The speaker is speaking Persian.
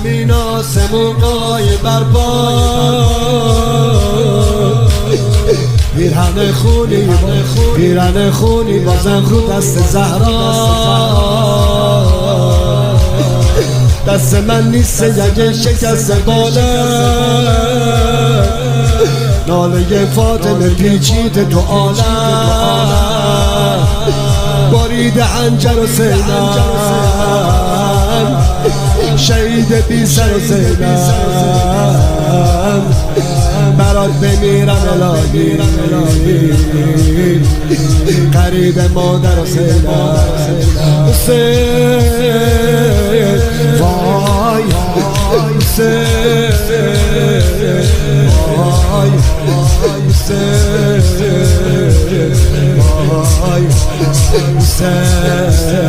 زمین آسمون قای برپا پیرهن خونی بازم رو دست زهرا دست من نیست یه شکست باله ناله فاطمه پیچید تو عالم بارید حنجر و سینم شهید بی سر و سینم برات بمیرم الهی قریب مادر و سینم حسین وای حسین وای حسین وای حسین